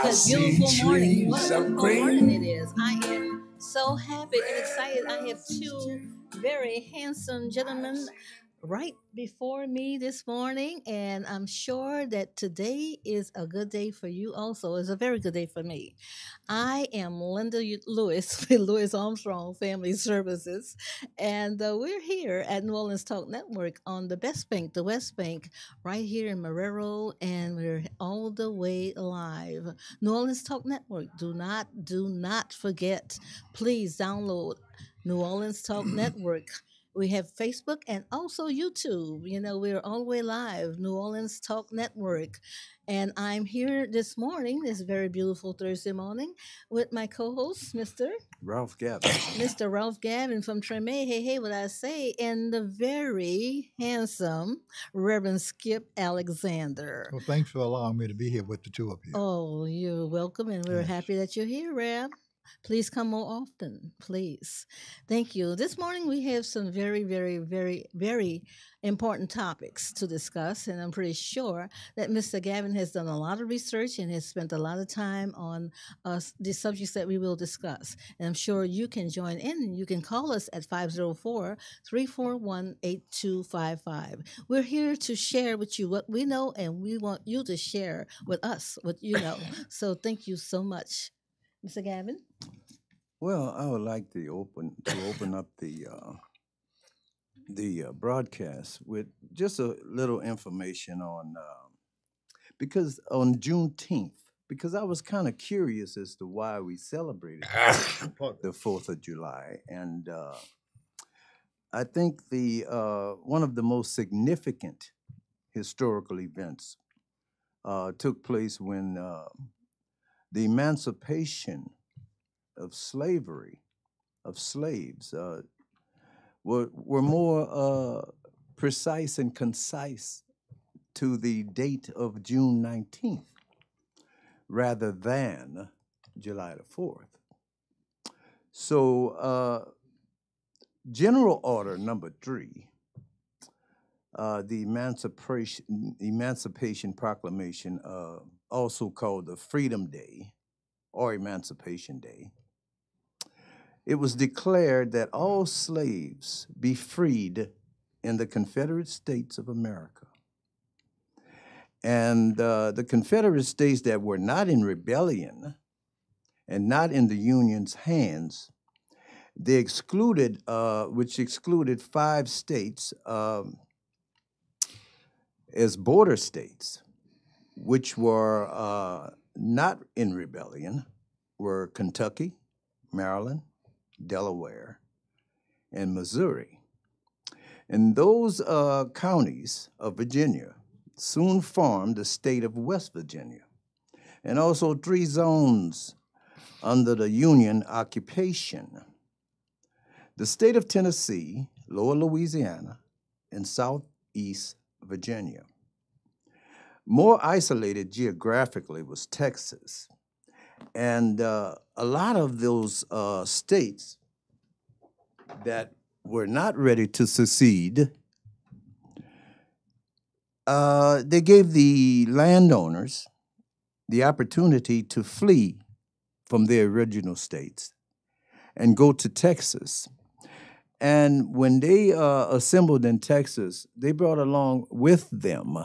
a beautiful morning. What a beautiful morning it is. I am so happy and excited. I have two very handsome gentlemen right before me this morning, and I'm sure that today is a good day for you also. It's a very good day for me. I am Linda Lewis with Lewis Armstrong Family Services, and we're here at New Orleans Talk Network on the Best Bank, the West Bank, right here in Marrero, and we're all the way live. New Orleans Talk Network. Do not forget. Please download New Orleans Talk Network. We have Facebook and also YouTube. You know, we're all the way live, New Orleans Talk Network. And I'm here this morning, this very beautiful Thursday morning, with my co host, Ralph Gavin. Mr. Ralph Gavin from Treme. Hey, hey, what I say? And the very handsome Reverend Skip Alexander. Well, thanks for allowing me to be here with the two of you. Oh, you're welcome, and we're Yes. happy that you're here, Rab. Please come more often, please. Thank you. This morning we have some very, very, very, very important topics to discuss, and I'm pretty sure that Mr. Gavin has done a lot of research and has spent a lot of time on the subjects that we will discuss. And I'm sure you can join in and you can call us at 504-341-8255. We're here to share with you what we know, and we want you to share with us what you know. So thank you so much. Mr. Gavin? Well, I would like to open up the broadcast with just a little information on because on Juneteenth, because I was kind of curious as to why we celebrated the 4th of July, and I think the one of the most significant historical events took place when the emancipation of slavery, of slaves, were more precise and concise to the date of June 19th rather than July the 4th. So, General Order number 3, the Emancipation Proclamation, also called the Freedom Day or Emancipation Day, it was declared that all slaves be freed in the Confederate States of America. And the Confederate States that were not in rebellion and not in the Union's hands, they excluded, which excluded 5 states as border states, which were not in rebellion, were Kentucky, Maryland, Delaware, and Missouri. And those counties of Virginia soon formed the state of West Virginia, and also 3 zones under the Union occupation: the state of Tennessee, Lower Louisiana, and Southeast Virginia. More isolated geographically was Texas. And a lot of those states that were not ready to secede, they gave the landowners the opportunity to flee from their original states and go to Texas. And when they assembled in Texas, they brought along with them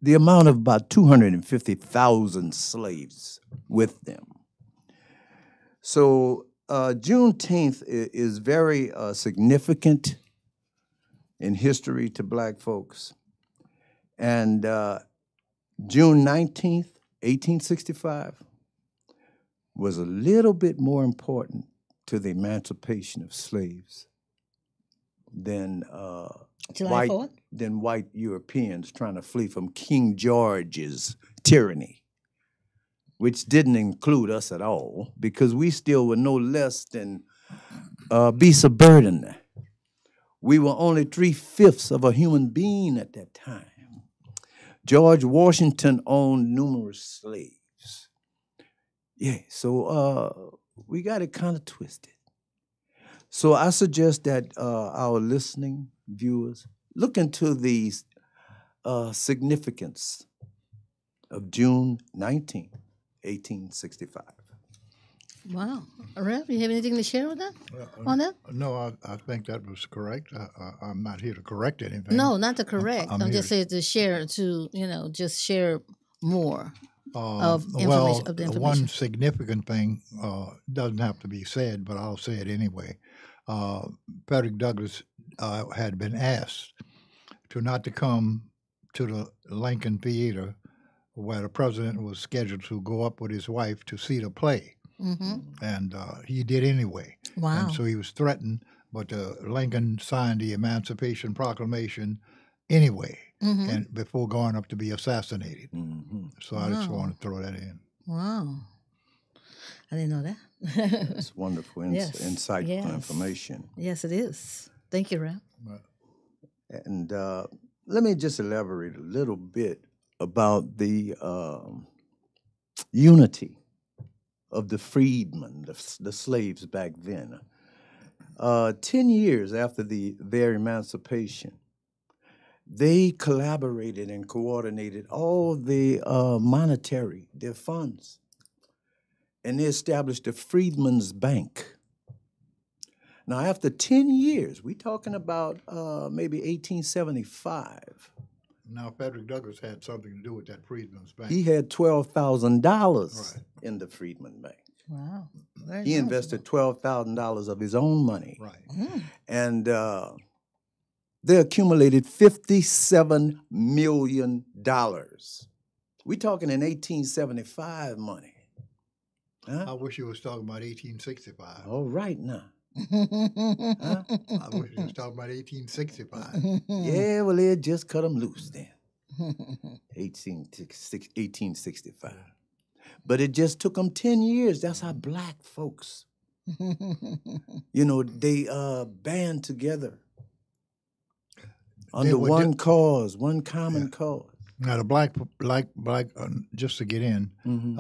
the amount of about 250,000 slaves with them. So Juneteenth is very significant in history to Black folks. And June 19th, 1865, was a little bit more important to the emancipation of slaves than July 4th? than white Europeans trying to flee from King George's tyranny, which didn't include us at all, because we still were no less than beasts of burden. We were only 3/5 of a human being at that time. George Washington owned numerous slaves. Yeah, so we got it kind of twisted. So I suggest that our listening viewers look into the significance of June 19, 1865. Wow. Rev, you have anything to share with that? On that? No, I think that was correct. I'm not here to correct anything. No, not to correct. I'm I'm here just saying to share, just share more of information. Well, Of the information. one significant thing doesn't have to be said, but I'll say it anyway. Frederick Douglass had been asked not to come to the Lincoln Theater where the president was scheduled to go up with his wife to see the play. Mm-hmm. And he did anyway. Wow. And so he was threatened, but Lincoln signed the Emancipation Proclamation anyway, Mm-hmm. and before going up to be assassinated. Mm-hmm. So I just Wow. want to throw that in. Wow. I didn't know that. It's wonderful, Yes. insightful Yes. information. Yes, it is. Thank you, Rev. And let me just elaborate a little bit about the unity of the freedmen, the slaves back then. 10 years after their emancipation, they collaborated and coordinated all the their funds, and they established the Freedmen's Bank. Now, after 10 years, we're talking about maybe 1875, Now, Frederick Douglass had something to do with that Freedmen's Bank. he had $12,000 Right. in the Freedmen Bank. Wow. Very He nice. invested $12,000 of his own money. Right. Mm. And they accumulated $57 million. We're talking in 1875 money. I Huh? wish you was talking about 1865. All right now. Huh? I wish you was talking about 1865. Yeah, well, they just cut them loose then. 1865. But it just took them 10 years. That's how black folks, they band together under were one cause, one common cause. Now, the black, just to get in, Mhm.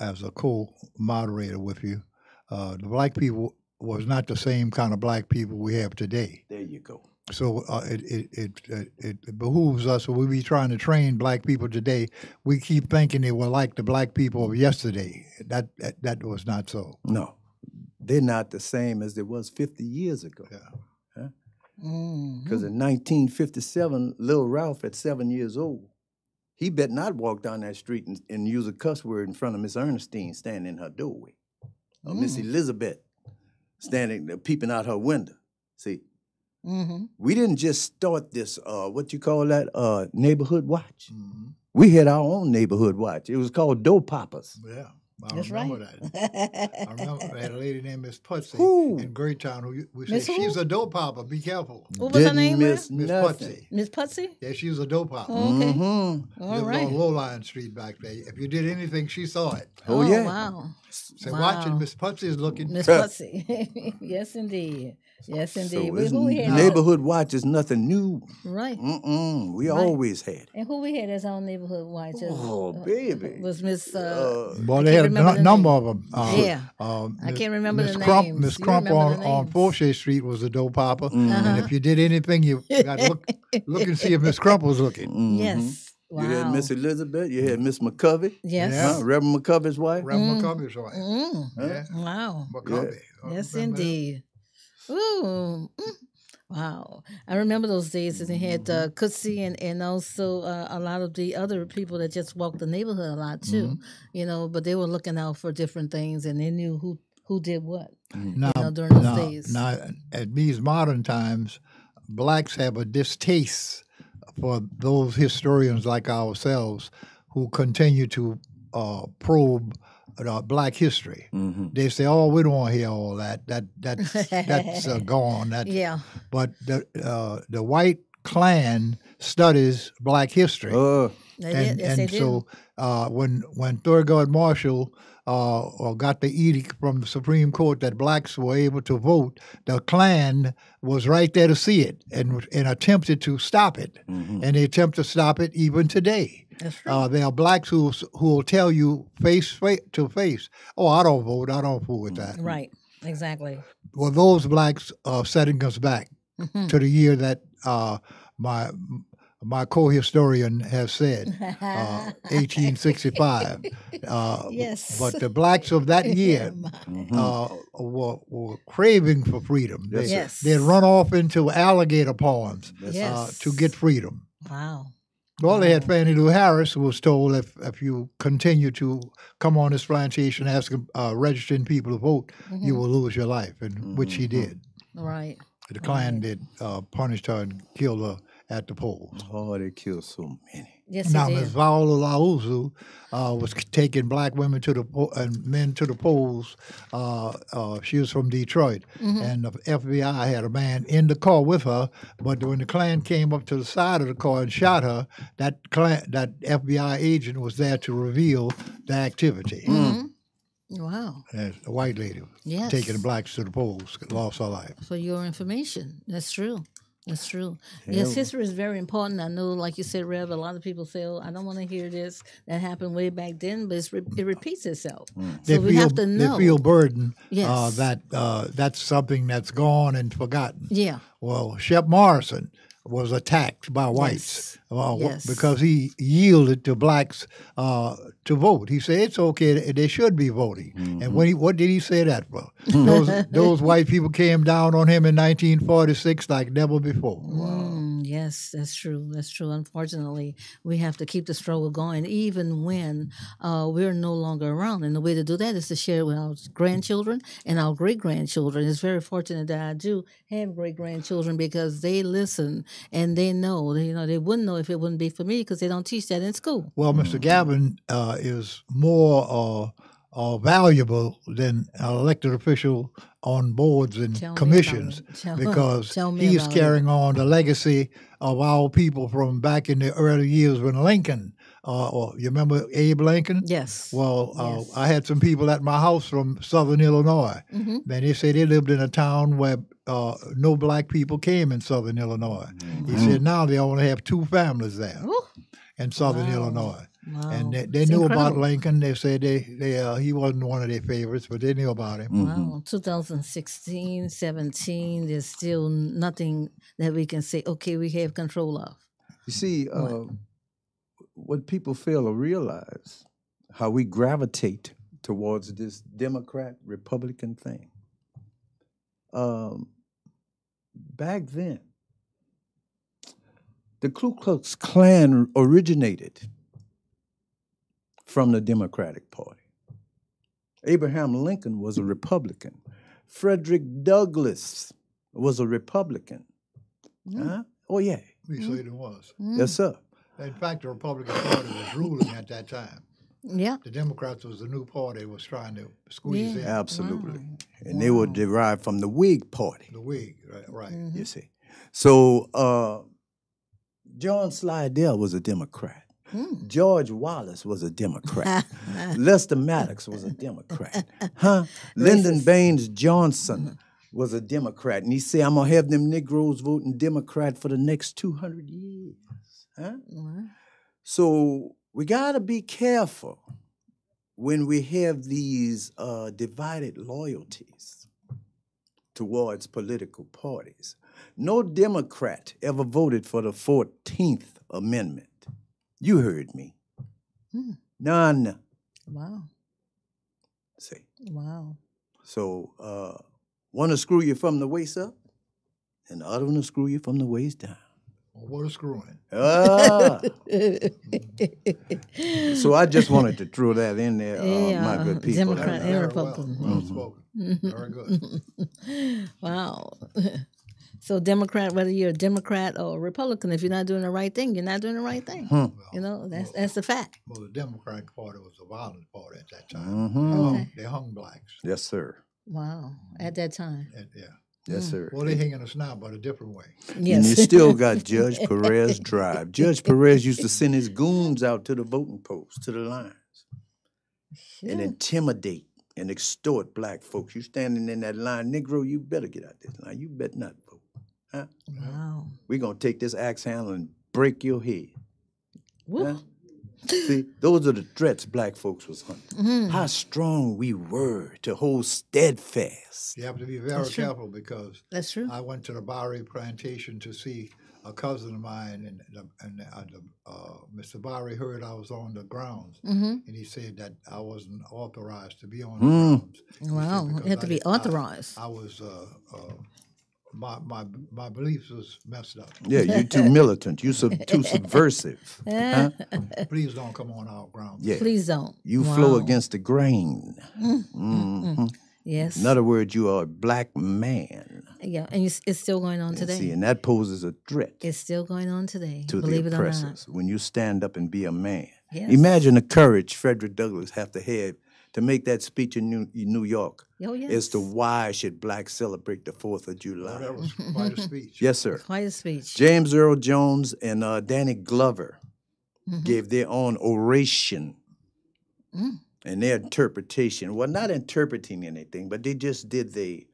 as a co-moderator with you, the black people was not the same kind of black people we have today. There you go. So it behooves us, when we be trying to train black people today, we keep thinking they were like the black people of yesterday. That was not so. No, they're not the same as they was 50 years ago. Yeah. Because in 1957, Lil Ralph, at 7 years old, he bet not walk down that street and use a cuss word in front of Miss Ernestine standing in her doorway, or Miss Elizabeth standing peeping out her window. See, Mm-hmm. we didn't just start this neighborhood watch. Mm-hmm. We had our own neighborhood watch. It was called Dough Poppers. Yeah. I That's remember right. that. I remember I had a lady named Miss Putsy Who? in Greytown who we said, Miss who? she's a dope popper, be careful. What was her Didn't name? miss Miss nothing. Putsy. Miss Putsy? Yeah, she was a dope popper. Oh, okay. Mhm. All Lived right. on Lowline Street back there. If you did anything, she saw it. Oh, yeah. Wow. Say, Wow. watch it, Miss Putsy is looking. Miss Putsy. Yes, indeed. Yes, indeed. So Who we had? neighborhood watch is nothing new. Right. We Right. always had it. And who we had as our neighborhood watch? Oh, baby. Was Miss. Well, I they can't had remember a the number name. of them. Yeah. I can't remember Miss the Crump, names. Miss You Crump remember the on names. Forsyth Street was a dope popper. Mhm. Uh-huh. And if you did anything, you got to look and see if Miss Crump was looking. Mhm. Yes. Wow. You had Miss Elizabeth. You had Miss McCovey. Yes. Yeah. Reverend McCovey's wife. Reverend McCovey's right. Mm. Yeah. Wow. McCovey. Yes, Remember that? indeed. Ooh. Wow. I remember those days, and they had Cootsy and also a lot of the other people that just walked the neighborhood a lot too, but they were looking out for different things, and they knew who did what Now, during those days. now, at these modern times, blacks have a distaste for those historians like ourselves who continue to probe black history. Mm-hmm. They say, "Oh, we don't want to hear all that. That's gone." Yeah. But the white clan studies black history, They did. Yes, they did. so when Thurgood Marshall got the edict from the Supreme Court that blacks were able to vote, the Klan was right there to see it and attempted to stop it, and they attempt to stop it even today. That's right. There are blacks who will tell you face to face, "Oh, I don't vote. I don't fool with that." Right. Exactly. Well, those blacks are setting us back to the year that my my co-historian has said, 1865. Yes. But the blacks of that year Mhm. were craving for freedom. Yes, sir. Yes. They'd run off into alligator ponds Yes. Yes. to get freedom. Wow. Well, they had Wow. Fannie Lou Harris, who was told if you continue to come on this plantation asking registering people to vote, you will lose your life, and which he did. Right. The Klan Right. did punished her and killed her at the polls. Oh, they killed so many. Yes, Now, it Ms. did. Viola Lauzu was taking black women to the and men to the polls. She was from Detroit, and the FBI had a man in the car with her. But when the Klan came up to the side of the car and shot her, that FBI agent was there to reveal the activity. Wow. And a white lady Yes. taking the blacks to the polls lost her life. For your information. That's true. That's true. Yes, Yeah. history is very important. I know, like you said, Rev, a lot of people say, oh, I don't want to hear this. That happened way back then, but it repeats itself. So we have to know. They feel burdened Yes. that that's something that's gone and forgotten. Yeah. Well, Shep Morrison was attacked by whites Yes. because he yielded to blacks to vote. He said it's okay; they should be voting. And what did he say that for? Those white people came down on him in 1946 like never before. Yes, that's true. That's true. Unfortunately, we have to keep the struggle going, even when we're no longer around. And the way to do that is to share it with our grandchildren and our great grandchildren. It's very fortunate that I do have great grandchildren because they listen and they know. They wouldn't know if it wouldn't be for me because they don't teach that in school. Well, Mr. Gavin is more valuable than an elected official on boards and Tell me commissions about it. because Tell me he's about it. carrying on the legacy of our people from back in the early years when Lincoln, or you remember Abe Lincoln? Yes. Well, Yes. I had some people at my house from Southern Illinois. Mm-hmm. And they say they lived in a town where no black people came in Southern Illinois. He said now they only have 2 families there Ooh. in Southern Wow. Illinois. Wow. And they It's knew about incredible. Lincoln. They said he wasn't one of their favorites, but they knew about him. Wow, 2016, 17, there's still nothing that we can say, okay, we have control of. You see, what people fail to realize, how we gravitate towards this Democrat-Republican thing. Back then, the Ku Klux Klan originated from the Democratic Party. Abraham Lincoln was a Republican. Frederick Douglass was a Republican. Huh? Oh, yeah. We said it was. Yes, sir. In fact, the Republican Party was ruling at that time. Yeah. The Democrats was the new party was trying to squeeze in Absolutely. And they were derived from the Whig Party, the Whig, right? you see. So John Slidell was a Democrat. George Wallace was a Democrat. Lester Maddox was a Democrat. Lyndon Baines Johnson was a Democrat. And he said, I'm going to have them Negroes voting Democrat for the next 200 years. Huh? So we got to be careful when we have these divided loyalties towards political parties. No Democrat ever voted for the 14th Amendment. You heard me. None. Wow. See. Wow. So one will screw you from the waist up, and the other one will screw you from the waist down. Well, what a screwing. So I just wanted to throw that in there, my good people. Democrat and Republican. Well spoken. Very good. Wow. So Democrat, whether you're a Democrat or a Republican, if you're not doing the right thing, you're not doing the right thing. You know, that's the fact. Well, the Democratic Party was a violent party at that time. Okay. They hung blacks. Yes, sir. Wow. At that time. Yeah. Yes, sir. Well, they hanging us now, but a different way. And you Yes. still got Judge Perez Drive. Judge Perez used to send his goons out to the voting posts, to the lines, and intimidate and extort black folks. You standing in that line, Negro, you better get out this line. You better not vote. Huh? Wow. We're going to take this axe handle and break your head. Woo. Huh? See, those are the threats black folks was hunting. How strong we were to hold steadfast. You have to be very careful because That's true. I went to the Bowery plantation to see a cousin of mine, and Mr. Bowery heard I was on the grounds, and he said that I wasn't authorized to be on the grounds. Wow, you have to be authorized. I was my beliefs was messed up. Yeah, you're too militant. You're too subversive. Huh? Please don't come on our grounds. Yeah. Please don't. You flow against the grain. Mhm. Yes. In other words, you are a black man. Yeah, and it's still going on today. See, and that poses a threat It's still going on today. to believe the it or not. oppressors when you stand up and be a man. Yes. Imagine the courage Frederick Douglass have to make that speech in New York Oh, yes. as to why should blacks celebrate the 4th of July. That was quite a speech. Yes, sir. Quite a speech. James Earl Jones and Danny Glover gave their own oration and their interpretation. Well, not interpreting anything, but they just did the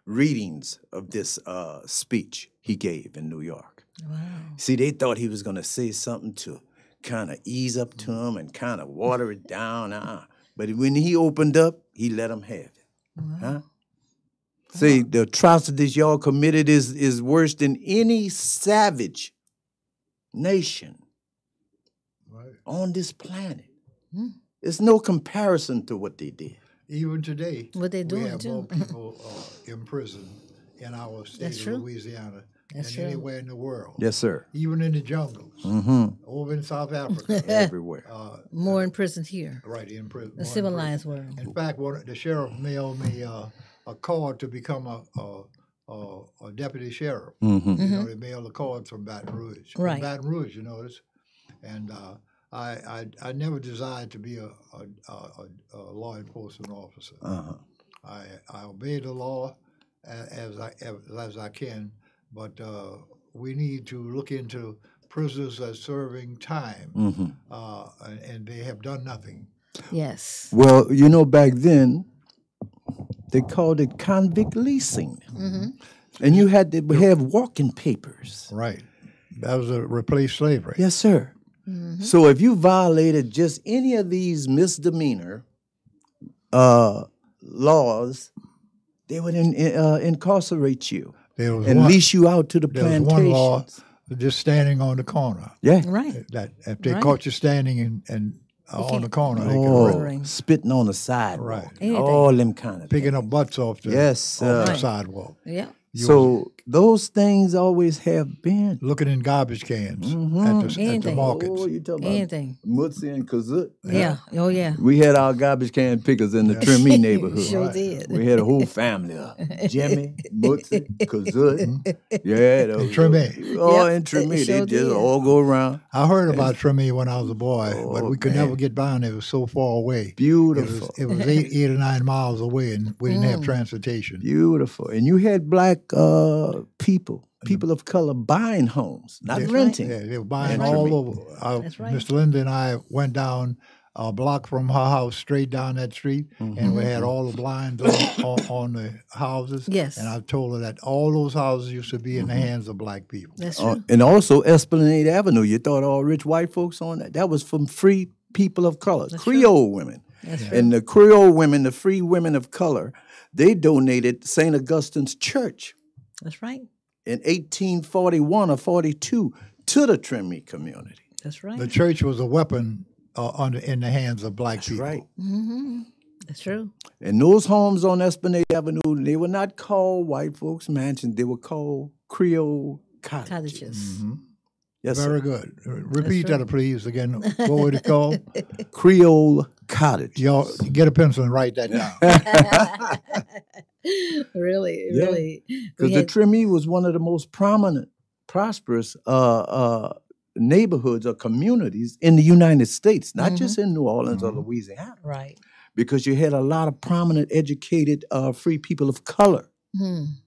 readings of this speech he gave in New York. Wow. See, they thought he was going to say something to kind of ease up to him and kind of water it down. But when he opened up, he let them have it. Wow. Huh? See, the atrocities y'all committed is worse than any savage nation on this planet. It's no comparison to what they did. Even today, What they doing we have too. more people in prison in our state That's of true. Louisiana That's than true. anywhere in the world. Yes, sir. Even in the jungles, over in South Africa, Everywhere. More in prison here. right in prison. The civilized world. In fact, the sheriff mailed me a card to become a deputy sheriff. You know, they mailed a card from Baton Rouge. From Right. Baton Rouge, you notice. And I never desired to be a law enforcement officer. I obey the law as I can, but we need to look into prisoners that are serving time, and they have done nothing. Yes. Well, you know, back then, they called it convict leasing. And you had to have walking papers. Right. That was a replaced slavery. Yes, sir. So if you violated just any of these misdemeanor laws, they would incarcerate you There was and lease you out to the there was plantations. one law, just standing on the corner. Yeah. Right. That if they Right. caught you standing and on the corner, they could Oh, Right. spitting on the sidewalk. Right. Anything. All them kind of picking things. up butts off the, Yes, off the Right. sidewalk. Yeah. So those things always have been. Looking in garbage cans at the Anything. markets. Oh, you talking about Anything. Mutsi and Kazut? Yeah. Oh, yeah. We had our garbage can pickers in the Trimmy neighborhood. Sure Right. did. We had a whole family of Jimmy, Mutsi, Kazut. Yeah, those. Trimmy. Oh, Yep, and Trimmy. it sure They just did. all go around. I heard about Trimmy when I was a boy, but Oh, we could man. never get down there. It was so far away. Beautiful. It was 8 or 9 miles away, and we didn't have transportation. Beautiful. And you had black people of color buying homes, not Yeah. renting. Yeah, they were buying That's all right. over. That's right. Mr. Linda and I went down a block from her house, straight down that street, and we had all the blinds on the houses. Yes. And I told her that all those houses used to be in the hands of black people. That's true. And also Esplanade Avenue. You thought all rich white folks on that? That was from free people of color, Creole women. That's true. And the Creole women, the free women of color, they donated St. Augustine's Church That's right. in 1841 or 42 to the Trimmy community. That's right. The church was a weapon in the hands of black people. Right. That's true. And those homes on Esplanade Avenue, they were not called white folks' mansions. They were called Creole cottages. Cottages. Yes, Very sir. good. Repeat that, please, again. What was it called? Creole cottage. Y'all get a pencil and write that down. Really, Yeah. really. Because We the had- Trimmy was one of the most prominent, prosperous neighborhoods or communities in the United States, not just in New Orleans or Louisiana, right. because you had a lot of prominent, educated, free people of color in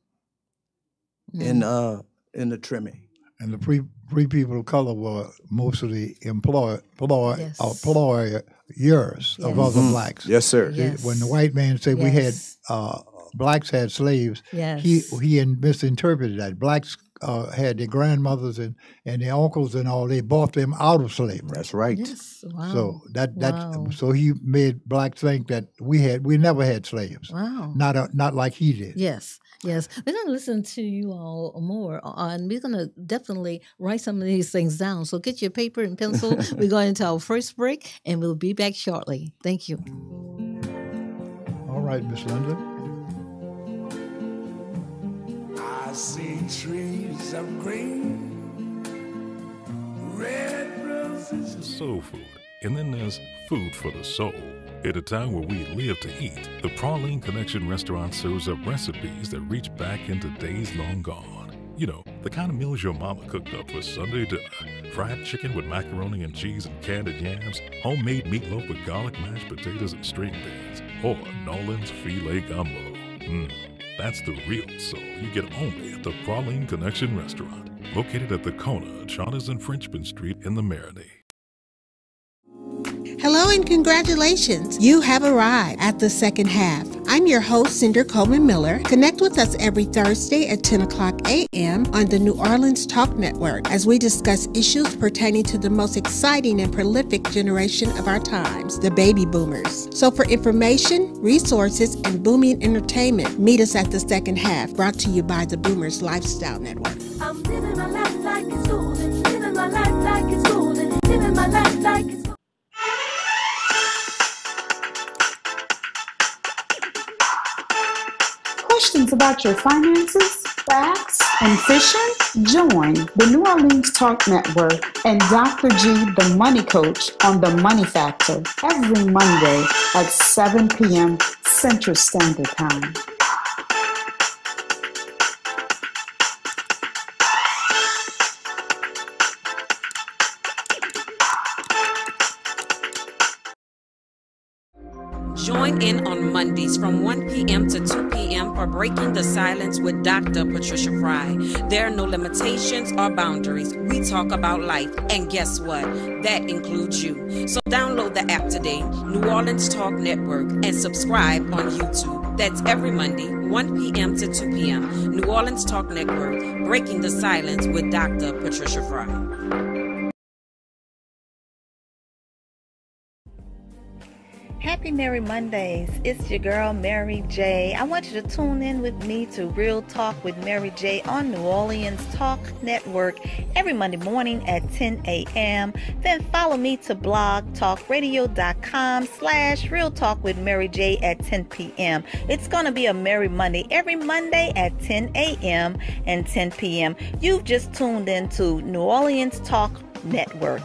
the Trimmy. And the free people of color were mostly employers Yes. of other blacks. Yes, sir. Yes. When the white man said Yes. blacks had slaves, Yes. he misinterpreted that. Blacks had their grandmothers and their uncles and all. They bought them out of slavery. That's right. Yes. Wow. So Wow. so he made blacks think that we never had slaves. Wow. Not like he did. Yes. Yes. We're going to listen to you all more, and we're going to definitely write some of these things down. So get your paper and pencil. We're going into our first break, and we'll be back shortly. Thank you. All right, Miss Linda. I see trees of green, red roses. Soul food. And then there's food for the soul. At a time where we live to eat, the Praline Connection restaurant serves up recipes that reach back into days long gone. You know, the kind of meals your mama cooked up for Sunday dinner. Fried chicken with macaroni and cheese and candied yams, homemade meatloaf with garlic mashed potatoes and string beans, or Nolan's filet gumbo. That's the real soul you get only at the Praline Connection restaurant, located at the Kona, Charters and Frenchman Street in the Marinade. Hello and congratulations. You have arrived at the second half. I'm your host, Cinder Coleman Miller. Connect with us every Thursday at 10 o'clock a.m. on the New Orleans Talk Network as we discuss issues pertaining to the most exciting and prolific generation of our times, the baby boomers. So for information, resources, and booming entertainment, meet us at the second half, brought to you by the Boomers Lifestyle Network. I'm living my life like it's golden, living my life like it's golden, living my life like it's golden. Questions about your finances, facts, and fishing? Join the New Orleans Talk Network and Dr. G, the Money Coach, on The Money Factor every Monday at 7 p.m. Central Standard Time. Join in on Mondays from 1 p.m. to 2 p.m. for Breaking the Silence with Dr. Patricia Fry. There are no limitations or boundaries. We talk about life, and guess what? That includes you. So download the app today, New Orleans Talk Network, and subscribe on YouTube. That's every Monday, 1 p.m. to 2 p.m. New Orleans Talk Network, Breaking the Silence with Dr. Patricia Fry. Happy Merry Mondays. It's your girl, Mary J. I want you to tune in with me to Real Talk with Mary J on New Orleans Talk Network every Monday morning at 10 a.m. Then follow me to blogtalkradio.com/Real Talk with Mary J at 10 p.m. It's going to be a Merry Monday every Monday at 10 a.m. and 10 p.m. You've just tuned in to New Orleans Talk Network.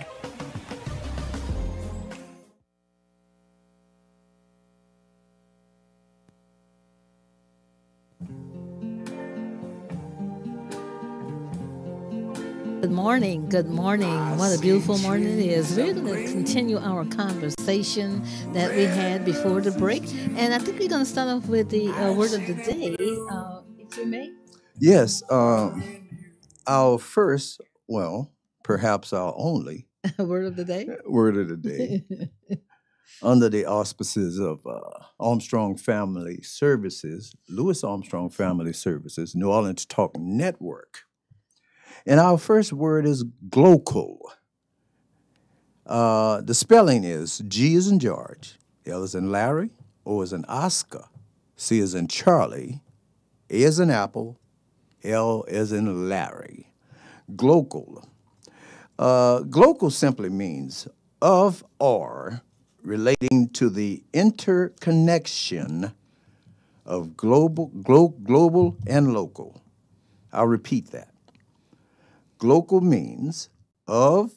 Good morning. Good morning. What a beautiful morning it is. We're going to continue our conversation that we had before the break. And I think we're going to start off with the word of the day, if you may. Yes. Our first, well, perhaps our only Word of the day. word of the day, under the auspices of Armstrong Family Services, Louis Armstrong Family Services, New Orleans Talk Network. And our first word is glocal. The spelling is G as in George, L as in Larry, O as in Oscar, C as in Charlie, A as in Apple, L as in Larry. Glocal. Glocal simply means of or relating to the interconnection of global and local. I'll repeat that. Glocal means of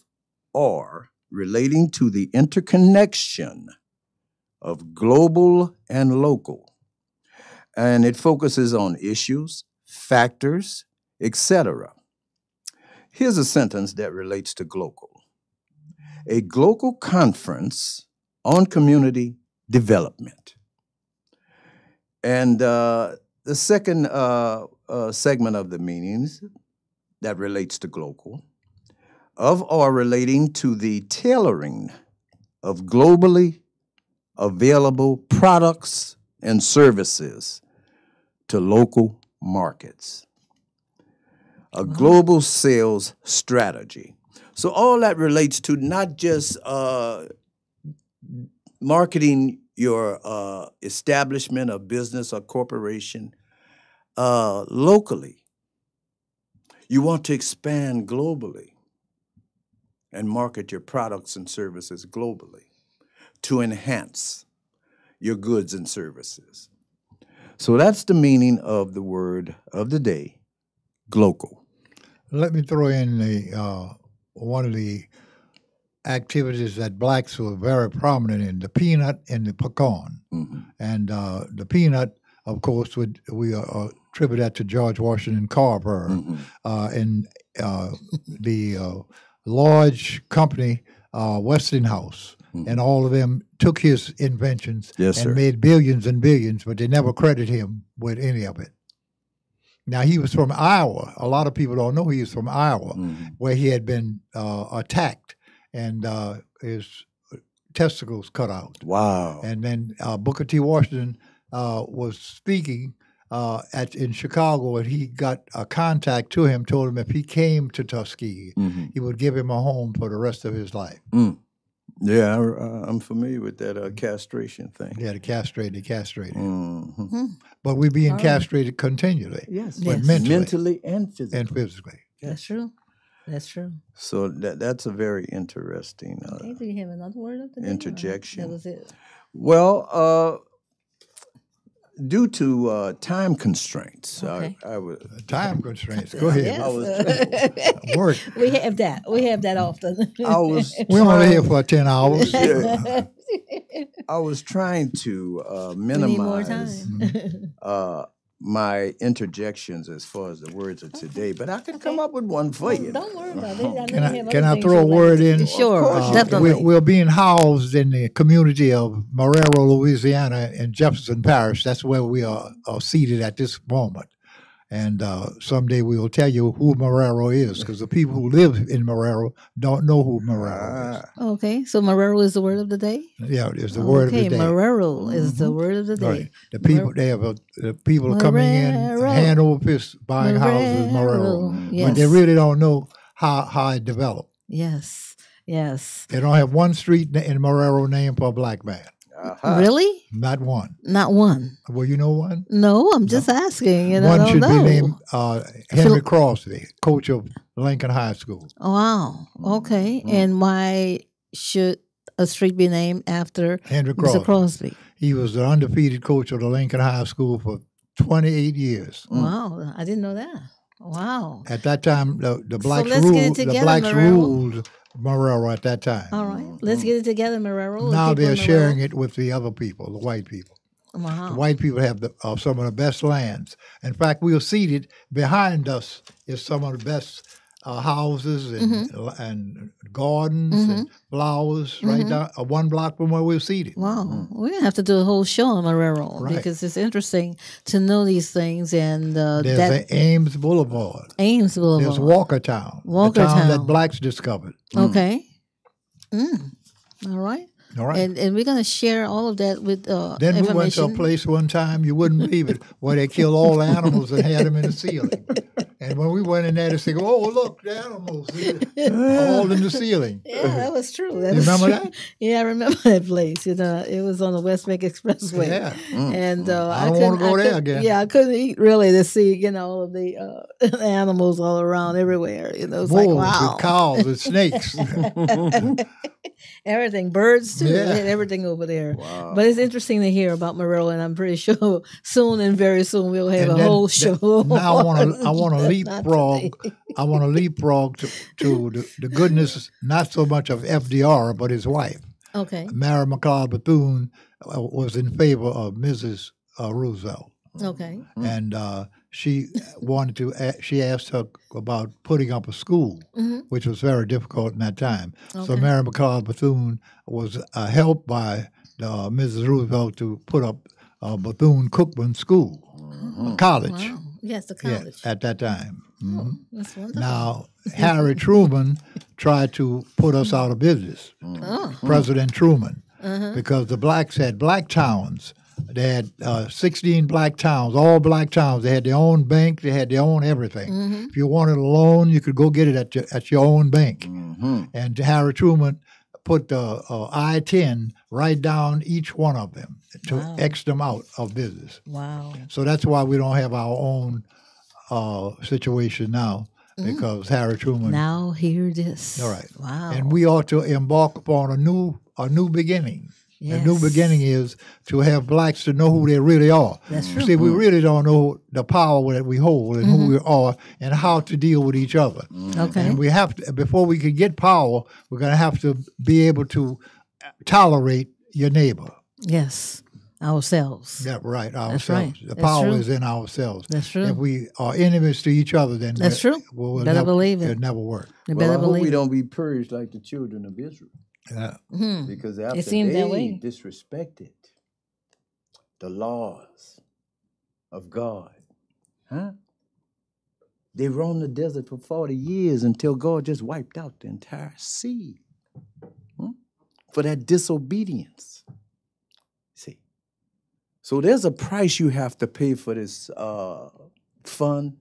or relating to the interconnection of global and local. And it focuses on issues, factors, etc. Here's a sentence that relates to glocal. A glocal conference on community development. And the second segment of the meanings that relates to glocal, of or relating to the tailoring of globally available products and services to local markets. a global sales strategy. So all that relates to not just marketing your establishment or business or corporation locally. You want to expand globally and market your products and services globally to enhance your goods and services. So that's the meaning of the word of the day, global. Let me throw in the one of the activities that blacks were very prominent in, the peanut and the pecan. And the peanut, of course, we attribute that to George Washington Carver. And the large company, Westinghouse, and all of them took his inventions and made billions and billions, but they never credited him with any of it. Now, he was from Iowa. A lot of people don't know he was from Iowa, where he had been attacked and his testicles cut out. Wow. And then Booker T. Washington was speaking in Chicago, and he got a contact to him, told him if he came to Tuskegee, he would give him a home for the rest of his life. Yeah, I'm familiar with that castration thing. Yeah, they castrated. But we're being castrated continually. Yes, but mentally and physically. That's true. That's true. So that's a very interesting Okay, do you have another word of the day? interjection. That was it. Well, due to time constraints, Okay. I was time constraints. Go ahead. Yes. I was work. We have that. We have that often. I was We're only here for 10 hours. Yeah. I was trying to We need more minimize time. my interjections as far as the words of today, but I can come up with one for you. Don't worry about it. I know you have Can other I things throw a you'd like word to in? do. Sure, definitely. We're being housed in the community of Marrero, Louisiana, in Jefferson Parish. That's where we are seated at this moment. And someday we will tell you who Marrero is, because the people who live in Marrero don't know who Marrero is. Okay, so Marrero is the word of the day? Yeah, it's the word of the day. Marrero is the word of the day. Right. The people the people are coming in hand over fist buying houses, Marrero. Yes. But they really don't know how it developed. Yes, yes. They don't have one street in Marrero named for a black man. Really? Not one. Not one. Well, you know one? No, I'm just asking. You know, One I don't should know. be named Henry Crosby, coach of Lincoln High School. Wow. Okay. And why should a street be named after Henry Crosby. Mr. Crosby? He was the undefeated coach of the Lincoln High School for 28 years. Wow. I didn't know that. Wow. At that time, the blacks let's get it ruled. The together, blacks Marrero. ruled Marrero at that time. All right. Let's get it together, Marrero. Now they're sharing Marrero. it with the other people, the white people. Wow. The white people have some of the best lands. In fact, we are seated behind us is some of the best houses and gardens and flowers right down 1 block from where we're seated. Wow. We're going to have to do a whole show on Marrero Right. because it's interesting to know these things. And There's that the Ames Boulevard. Ames Boulevard. There's Walkertown. Walkertown. The town that blacks discovered. Okay. All right. All right. And we're going to share all of that with Then we went to a information. place one time, you wouldn't believe it, where they killed all the animals and had them in the ceiling. And when we went in there, they said, "Oh, look, the animals, all in the ceiling." Yeah, that was true. You remember that? Yeah, I remember that place. You know, it was on the West Bank Expressway. Yeah. And I don't want to go there again. Yeah, I couldn't eat really to see, you know, all of the animals all around everywhere. You know, it's like, Wolves wow. and cows and snakes. Everything, birds too. Yeah. They had everything over there. Wow. But it's interesting to hear about Marrero, and I'm pretty sure soon and very soon we'll have And a then- whole show. Now I want to Not leapfrog. today. I want to leapfrog to the goodness, not so much of FDR, but his wife. Okay. Mary McLeod Bethune was in favor of Mrs. Roosevelt. Okay. And she wanted to. She asked her about putting up a school, which was very difficult in that time. So Okay. Mary McLeod Bethune was helped by Mrs. Roosevelt to put up Bethune Cookman School, a college. Wow. Yes, the Yeah, college. at that time. Oh, that's wonderful. Now, Harry Truman tried to put us out of business. Oh. President Truman, because the blacks had black towns They had 16 black towns, all black towns. They had their own bank. They had their own everything. Mm-hmm. If you wanted a loan, you could go get it at your own bank. Mm-hmm. And Harry Truman put the I-10 right down each one of them to X them out of business. Wow. So that's why we don't have our own situation now, because Harry Truman. Now hear this. All right. Wow. And we ought to embark upon a new beginning. Yes. A new beginning is to have blacks to know who they really are. That's true. See, we really don't know the power that we hold and who we are and how to deal with each other. Okay. And we have to, before we can get power, we're going to have to be able to tolerate your neighbor. Yes. Ourselves. Yeah, right. Ourselves. That's right. The That's power true. is in ourselves. That's true. If we are enemies to each other, then That's true. We'll Better never, believe it. It'll never work. You Well, I better hope we believe it. don't be purged like the children of Israel. Yeah. Because after seems that way. they disrespected the laws of God, they roamed the desert for 40 years until God just wiped out the entire sea for that disobedience. See, so there's a price you have to pay for this fun,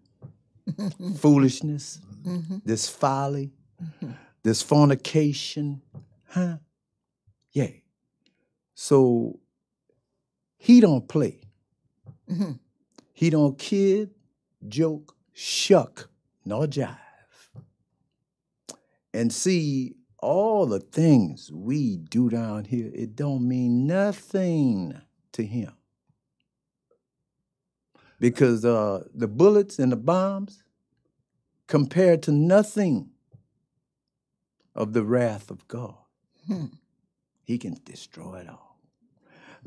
foolishness, this folly, this fornication. Yeah. So he don't play. He don't kid, joke, shuck, nor jive. And see, all the things we do down here, it don't mean nothing to him. Because the bullets and the bombs compared to nothing of the wrath of God. He can destroy it all.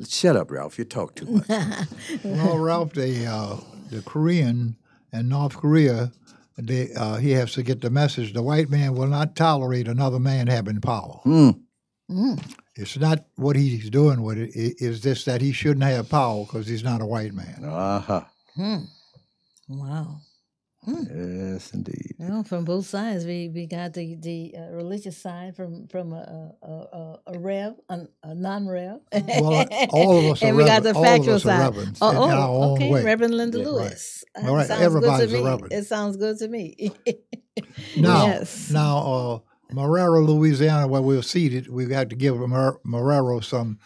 Shut up, Ralph. You talk too much. Well, Ralph, the Korean and North Korea, he has to get the message. The white man will not tolerate another man having power. It's not what he's doing with it. It's just that he shouldn't have power because he's not a white man. Wow. Yes, indeed. Well, from both sides, we got the religious side from a rev, a non-rev. Well, all of us are and we got the all factual of us are side. reverends in our own Okay, way. Reverend Linda Yeah, Lewis. right. All right, Sounds everybody's good to a me. reverend. It sounds good to me. Now, Marrero, Louisiana, where we're seated, we have to give Marrero some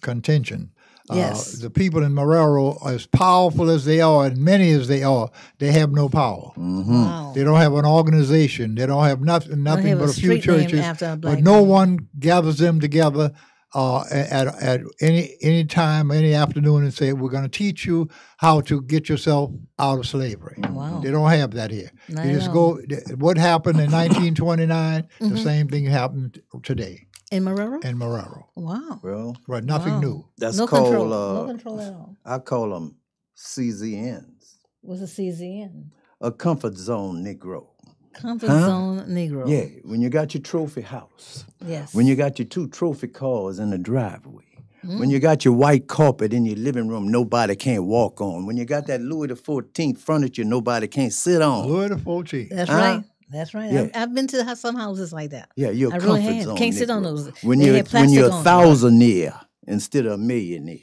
contention. Yes. The people in Marrero, as powerful as they are, and many as they are, they have no power. Wow. They don't have an organization. They don't have nothing have but a a few street name churches. after a black But no man. one gathers them together at any time, any afternoon, and say, "We're going to teach you how to get yourself out of slavery." Wow. They don't have that here. Not You at just all. go. What happened in 1929? The same thing happened today In Marrero? in Marrero. Wow. Well, Right, nothing Wow. new. that's No called, control. No control at all. I call them CZNs, What's a CZN? a comfort zone Negro. Comfort zone Negro. Yeah, when you got your trophy house, Yes. when you got your 2 trophy cars in the driveway, when you got your white carpet in your living room nobody can't walk on, when you got that Louis XIV furniture nobody can't sit on. Louis XIV. That's Huh? right. That's right. Yeah. I've been to some houses like that. Yeah, you're a I comfort really have. zone Can't sit on Negro. those. When They you're had plastic a on. thousandaire instead of a millionaire,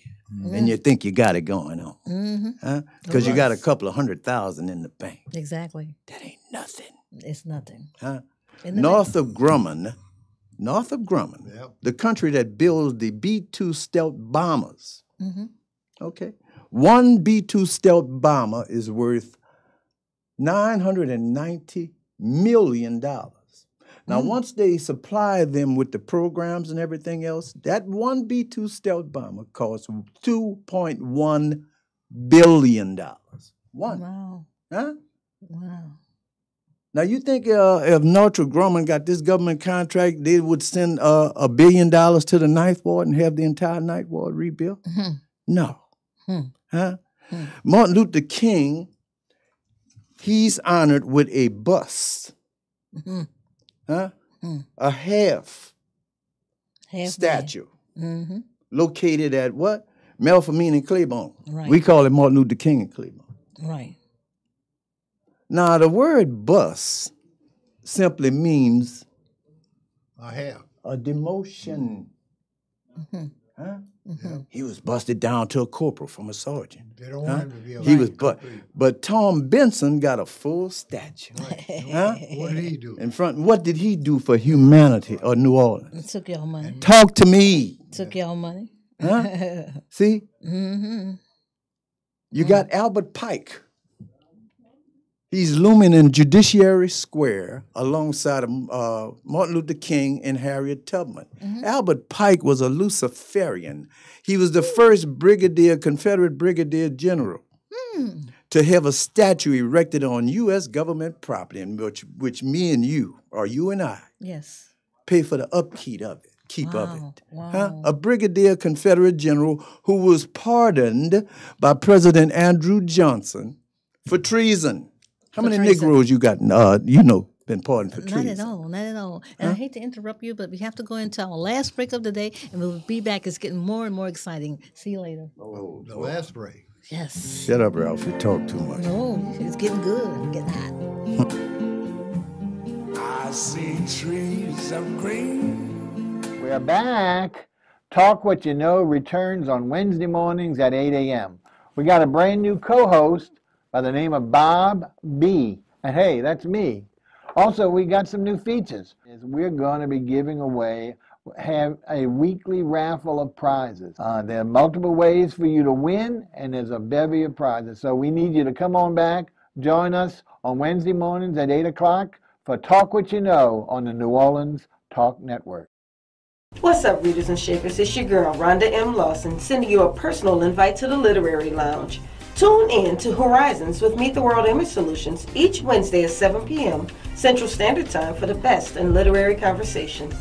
and you think you got it going on, Mm-hmm. Because you got a couple of 100,000 in the bank. Exactly. That ain't nothing. It's nothing. Huh? In the North of Grumman, Yep. the country that builds the B-2 stealth bombers. Mm-hmm. Okay, one B-2 stealth bomber is worth $990 million. Now, once they supply them with the programs and everything else, that one B-2 stealth bomber costs $2.1 billion. One. Wow. Huh? Wow. Now, you think if Northrop Grumman got this government contract, they would send $1 billion to the Ninth Ward and have the entire Ninth Ward rebuilt? Mm-hmm. No. Hmm. Huh? Martin Luther King, he's honored with a bust. Mm-hmm. Huh? A half statue Mm-hmm. located at what? Melpomene and Claiborne. Right. We call it Martin Luther King and Claiborne. Right. Now, the word bust simply means I have. a demotion. Huh? Mm-hmm. He was busted down to a corporal from a sergeant. They don't want him to be a He was, complete. but Tom Benson got a full stature. Right. Huh? What did he do? In front, what did he do for humanity or New Orleans? Took y'all money. Talk to me. Took y'all money. Huh? See? Mm-hmm. You got Albert Pike. He's looming in Judiciary Square alongside of Martin Luther King and Harriet Tubman. Mm-hmm. Albert Pike was a Luciferian. He was the first Confederate brigadier general to have a statue erected on U.S. government property, in which me and you, or you and I, Yes. pay for the upkeep of it. Of it. Wow. Huh? A brigadier Confederate general who was pardoned by President Andrew Johnson for treason. How many Negroes you got, been pardoned for treason? Not at all, not at all. And I hate to interrupt you, but we have to go into our last break of the day, and we'll be back. It's getting more and more exciting. See you later. Oh, The last break. Yes. shut up, Ralph. You talk too much. No, it's getting good. Getting hot. I see trees of green. We're back. Talk What You Know returns on Wednesday mornings at 8 a.m. We got a brand new co-host by the name of Bob B. And hey, that's me. Also, we got some new features. We're going to be giving away, have a weekly raffle of prizes. There are multiple ways for you to win, and there's a bevy of prizes. So we need you to come on back, join us on Wednesday mornings at 8 o'clock for Talk What You Know on the New Orleans Talk Network. What's up, readers and shakers? It's your girl, Rhonda M. Lawson, sending you a personal invite to the Literary Lounge. Tune in to Horizons with Meet the World Image Solutions each Wednesday at 7 p.m. Central Standard Time for the best in literary conversation.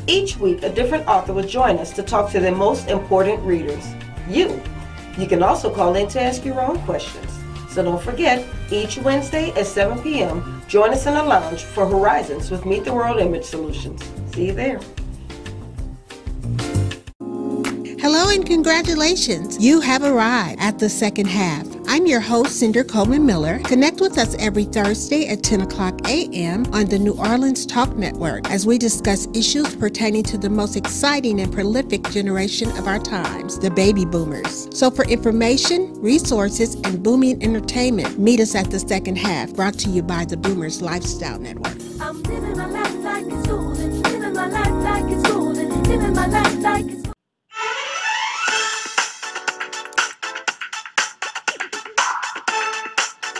Each week, a different author will join us to talk to their most important readers, you. You can also call in to ask your own questions. So don't forget, each Wednesday at 7 p.m., join us in the lounge for Horizons with Meet the World Image Solutions. See you there. Hello and congratulations. You have arrived at the second half. I'm your host, Cinder Coleman Miller. Connect with us every Thursday at 10 o'clock a.m. on the New Orleans Talk Network as we discuss issues pertaining to the most exciting and prolific generation of our times, the baby boomers. So for information, resources, and booming entertainment, meet us at the second half, brought to you by the Boomers Lifestyle Network. I'm living my life like it's golden, living my life like it's golden, living my life like it's golden.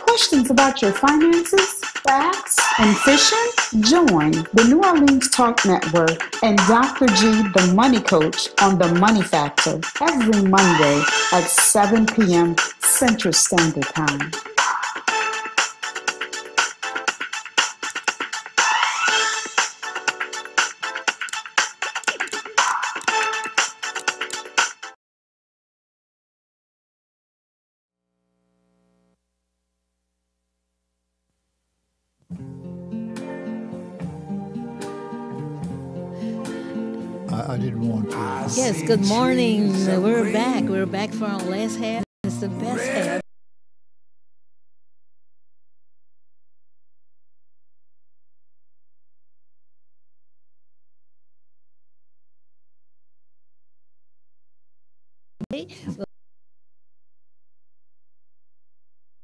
Questions about your finances, facts, and fishing? Join the New Orleans Talk Network and Dr. G, the Money Coach, on the Money Factor every Monday at 7 p.m. Central Standard Time. I didn't want to. Yes, good morning. We're back. We're back for our last half. It's the best half.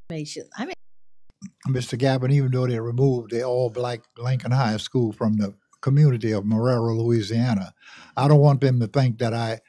I mean, Mr. Gavin, even though they removed the all-black Lincoln High School from the community of Marrero, Louisiana, I don't want them to think that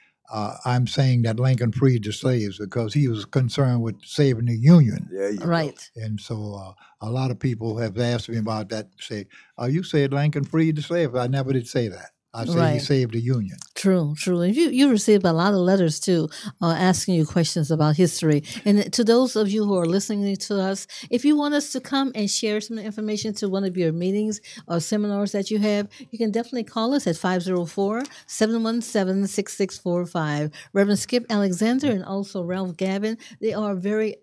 I'm saying that Lincoln freed the slaves, because he was concerned with saving the Union. Yeah, right. And so a lot of people have asked me about that, say, you said Lincoln freed the slaves. I never did say that. I said he saved the Union. True, true. And you received a lot of letters, too, asking you questions about history. And to those of you who are listening to us, if you want us to come and share some information to one of your meetings or seminars that you have, you can definitely call us at 504-717-6645. Reverend Skip Alexander and also Ralph Gavin, they are very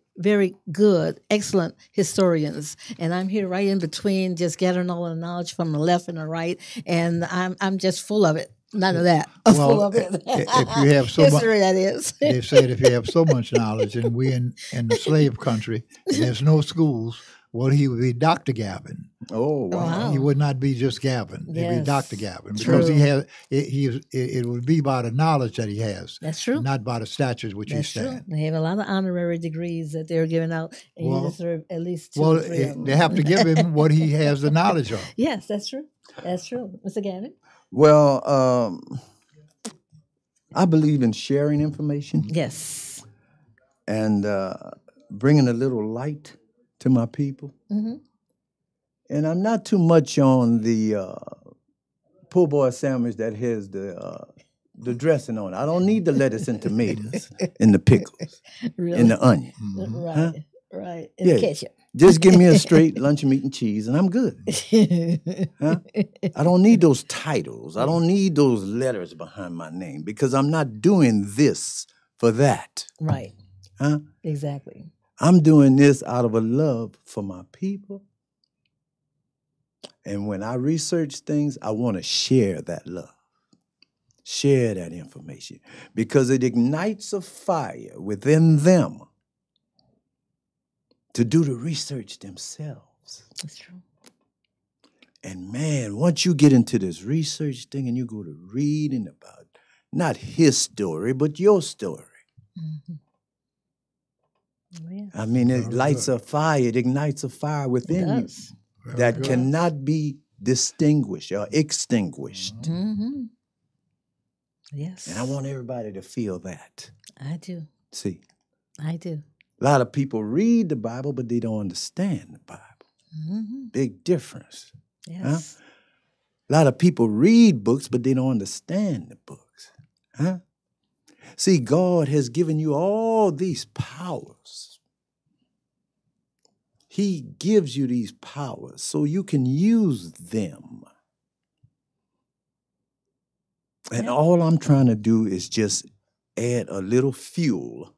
good, excellent historians, and I'm here right in between, just gathering all the knowledge from the left and the right, and I'm just full of it. None of that. Well, full of it. If you have so history, that is. They said if you have so much knowledge, and we in the slave country, and there's no schools, well, he would be Dr. Gavin. Oh, wow. He would not be just Gavin. He'd be Yes. Dr. Gavin True. because he has. It would be by the knowledge that he has. That's true. Not by the statures which That's he true. stands. They have a lot of honorary degrees that they're giving out, and you Well- deserve at least 2 Well, or 3 of them. they have to give him what he has the knowledge of. Yes, that's true. That's true. Mr. Gavin? Well, I believe in sharing information Yes. and bringing a little light to my people. Mm-hmm. And I'm not too much on the po' boy sandwich that has the dressing on it. I don't need the lettuce and tomatoes and the pickles Really? and the onion. Right. Huh? Right. And Yeah. the ketchup. Just give me a straight lunch of meat and cheese, and I'm good. Huh? I don't need those titles. I don't need those letters behind my name because I'm not doing this for that. Right. Huh? Exactly. I'm doing this out of a love for my people. And when I research things, I want to share that love, share that information because it ignites a fire within them to do the research themselves. That's true. And man, once you get into this research thing and you go to reading about not his story, but your story. Mm-hmm. Oh, yeah. I mean, it lights a fire, it ignites a fire within you does. that good. cannot be distinguished or extinguished. Mm-hmm. Yes. And I want everybody to feel that. I do. See, I do. a lot of people read the Bible, but they don't understand the Bible. Mm-hmm. Big difference. Yes. A lot of people read books, but they don't understand the books. Huh? See, God has given you all these powers. He gives you these powers so you can use them. And all I'm trying to do is just add a little fuel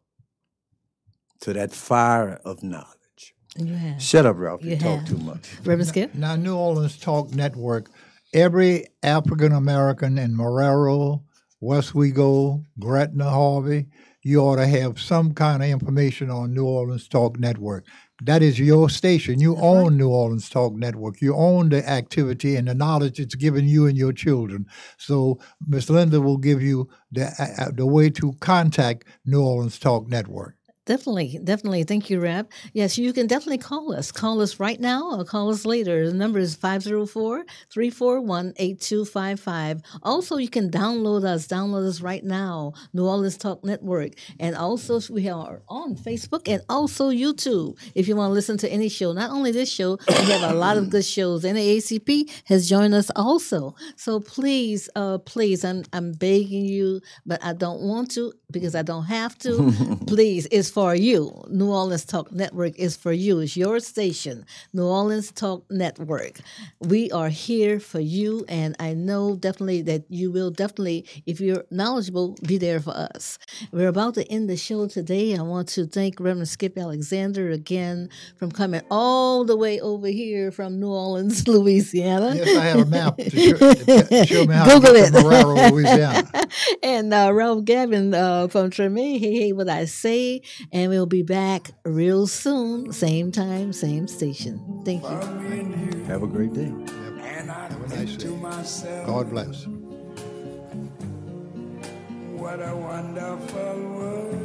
to that fire of knowledge. You have. Shut up, Ralph. You You talk have. too much. Reverend Skip? Now, New Orleans Talk Network, every African American in Marrero, Westwego, Gretna, Harvey, you ought to have some kind of information on New Orleans Talk Network. That is your station. You own New Orleans Talk Network. You own the activity and the knowledge it's given you and your children. So Miss Linda will give you the way to contact New Orleans Talk Network. Definitely, definitely. Thank you, Rap. Yes, you can definitely call us. Call us right now or call us later. The number is 504-341-8255. Also, you can download us. Download us right now, New Orleans Talk Network. And also, we are on Facebook and also YouTube if you want to listen to any show. Not only this show, we have a lot of good shows. NAACP has joined us also. So please, please, I'm begging you, but I don't want to because I don't have to. Please, it's for you. New Orleans Talk Network is for you. It's your station, New Orleans Talk Network. We are here for you, and I know definitely that you will definitely, if you're knowledgeable, be there for us. We're about to end the show today. I want to thank Reverend Skip Alexander again from coming all the way over here from New Orleans, Louisiana. Yes, I have a map to show me how Google to get it. to Marrero, Louisiana. And Ralph Gavin from Tremaine, hey, what I say. And we'll be back real soon, same time, same station. Thank you. Have a great day. And I Have a think nice to day. myself, God bless. what a wonderful world.